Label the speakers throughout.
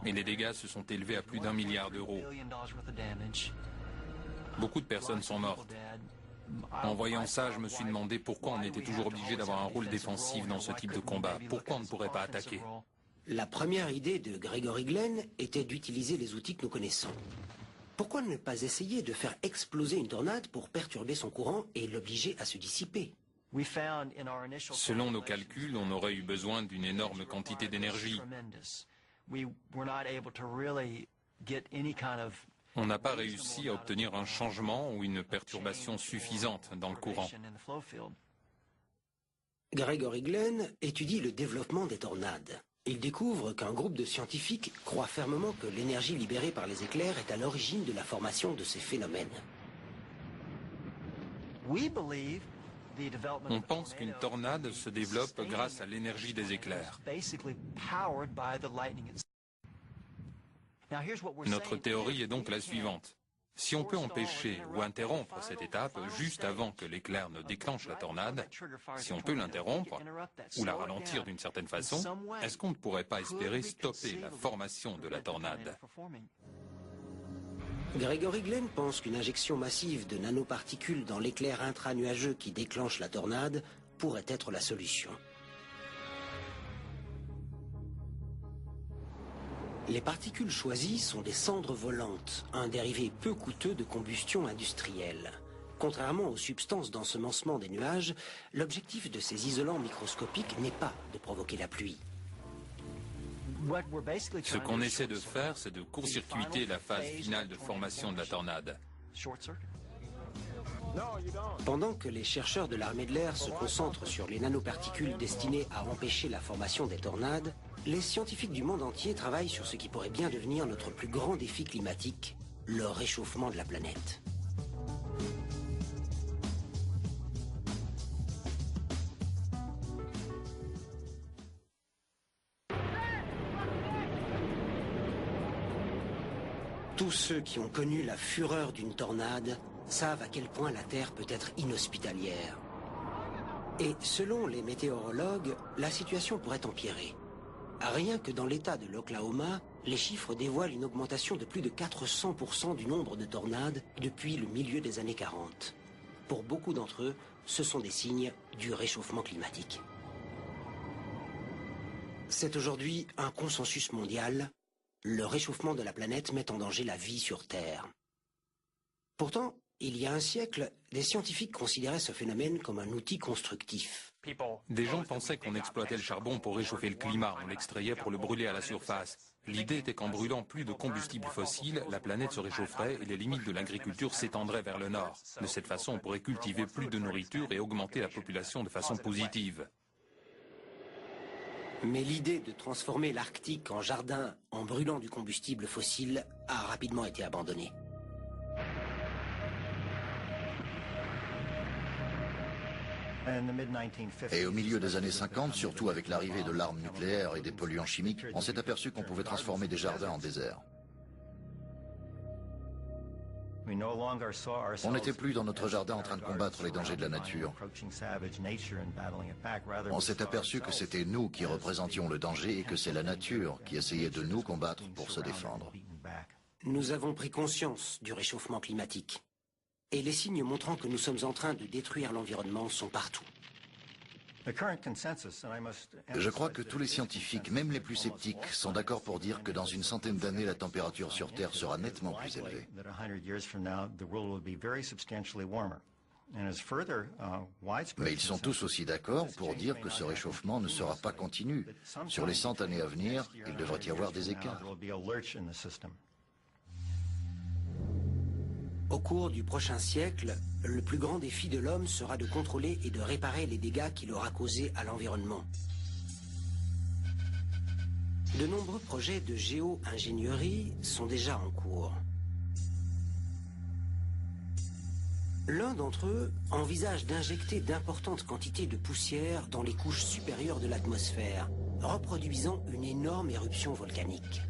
Speaker 1: et les dégâts se sont élevés à plus d'1 milliard d'euros. Beaucoup de personnes sont mortes. En voyant ça, je me suis demandé pourquoi on était toujours obligé d'avoir un rôle défensif dans ce type de combat. Pourquoi on ne pourrait pas attaquer?
Speaker 2: La première idée de Gregory Glenn était d'utiliser les outils que nous connaissons. Pourquoi ne pas essayer de faire exploser une tornade pour perturber son courant et l'obliger à se dissiper?
Speaker 1: Selon nos calculs, on aurait eu besoin d'une énorme quantité d'énergie. On n'a pas réussi à obtenir un changement ou une perturbation suffisante dans le courant.
Speaker 2: Gregory Glenn étudie le développement des tornades. Il découvre qu'un groupe de scientifiques croit fermement que l'énergie libérée par les éclairs est à l'origine de la formation de ces phénomènes.
Speaker 1: On pense qu'une tornade se développe grâce à l'énergie des éclairs. Notre théorie est donc la suivante. Si on peut empêcher ou interrompre cette étape juste avant que l'éclair ne déclenche la tornade, si on peut l'interrompre ou la ralentir d'une certaine façon, est-ce qu'on ne pourrait pas espérer stopper la formation de la tornade?
Speaker 2: Gregory Glenn pense qu'une injection massive de nanoparticules dans l'éclair intranuageux qui déclenche la tornade pourrait être la solution. Les particules choisies sont des cendres volantes, un dérivé peu coûteux de combustion industrielle. Contrairement aux substances d'ensemencement des nuages, l'objectif de ces isolants microscopiques n'est pas de provoquer la pluie.
Speaker 1: Ce qu'on essaie de faire, c'est de court-circuiter la phase finale de formation de la tornade.
Speaker 2: Pendant que les chercheurs de l'armée de l'air se concentrent sur les nanoparticules destinées à empêcher la formation des tornades, les scientifiques du monde entier travaillent sur ce qui pourrait bien devenir notre plus grand défi climatique, le réchauffement de la planète. Tous ceux qui ont connu la fureur d'une tornade savent à quel point la Terre peut être inhospitalière. Et selon les météorologues, la situation pourrait empirer. Rien que dans l'État de l'Oklahoma, les chiffres dévoilent une augmentation de plus de 400% du nombre de tornades depuis le milieu des années 40. Pour beaucoup d'entre eux, ce sont des signes du réchauffement climatique. C'est aujourd'hui un consensus mondial. Le réchauffement de la planète met en danger la vie sur Terre. Pourtant, il y a un siècle, des scientifiques considéraient ce phénomène comme un outil constructif.
Speaker 1: Des gens pensaient qu'on exploitait le charbon pour réchauffer le climat, on l'extrayait pour le brûler à la surface. L'idée était qu'en brûlant plus de combustibles fossiles, la planète se réchaufferait et les limites de l'agriculture s'étendraient vers le nord. De cette façon, on pourrait cultiver plus de nourriture et augmenter la population de façon positive.
Speaker 2: Mais l'idée de transformer l'Arctique en jardin en brûlant du combustible fossile a rapidement été abandonnée.
Speaker 3: Et au milieu des années 50, surtout avec l'arrivée de l'arme nucléaire et des polluants chimiques, on s'est aperçu qu'on pouvait transformer des jardins en désert. On n'était plus dans notre jardin en train de combattre les dangers de la nature. On s'est aperçu que c'était nous qui représentions le danger et que c'est la nature qui essayait de nous combattre pour se défendre.
Speaker 2: Nous avons pris conscience du réchauffement climatique. Et les signes montrant que nous sommes en train de détruire l'environnement sont partout.
Speaker 3: Je crois que tous les scientifiques, même les plus sceptiques, sont d'accord pour dire que dans une centaine d'années, la température sur Terre sera nettement plus élevée. Mais ils sont tous aussi d'accord pour dire que ce réchauffement ne sera pas continu. Sur les 100 années à venir, il devrait y avoir des écarts.
Speaker 2: Au cours du prochain siècle, le plus grand défi de l'homme sera de contrôler et de réparer les dégâts qu'il aura causés à l'environnement. De nombreux projets de géo-ingénierie sont déjà en cours. L'un d'entre eux envisage d'injecter d'importantes quantités de poussière dans les couches supérieures de l'atmosphère, reproduisant une énorme éruption volcanique.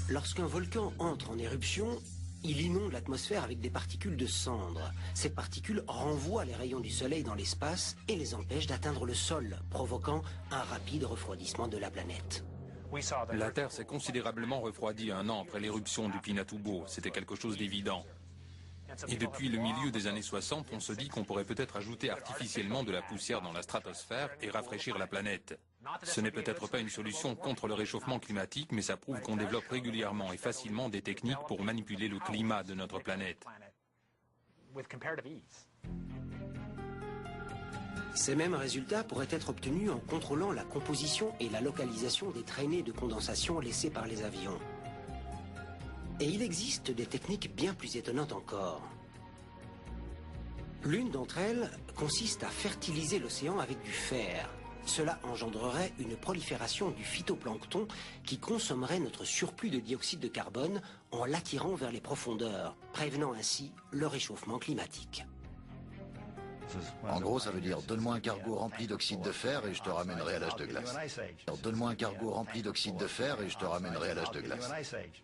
Speaker 2: Lorsqu'un volcan entre en éruption, il inonde l'atmosphère avec des particules de cendres. Ces particules renvoient les rayons du soleil dans l'espace et les empêchent d'atteindre le sol, provoquant un rapide refroidissement de la planète.
Speaker 1: La Terre s'est considérablement refroidie 1 an après l'éruption du Pinatubo. C'était quelque chose d'évident. Et depuis le milieu des années 60, on se dit qu'on pourrait peut-être ajouter artificiellement de la poussière dans la stratosphère et rafraîchir la planète. Ce n'est peut-être pas une solution contre le réchauffement climatique, mais ça prouve qu'on développe régulièrement et facilement des techniques pour manipuler le climat de notre planète.
Speaker 2: Ces mêmes résultats pourraient être obtenus en contrôlant la composition et la localisation des traînées de condensation laissées par les avions. Et il existe des techniques bien plus étonnantes encore. L'une d'entre elles consiste à fertiliser l'océan avec du fer. Cela engendrerait une prolifération du phytoplancton qui consommerait notre surplus de dioxyde de carbone en l'attirant vers les profondeurs, prévenant ainsi le réchauffement climatique.
Speaker 3: En gros, ça veut dire donne-moi un cargo rempli d'oxyde de fer et je te ramènerai à l'âge de glace. Donne-moi un cargo rempli d'oxyde de fer et je te ramènerai à l'âge de glace.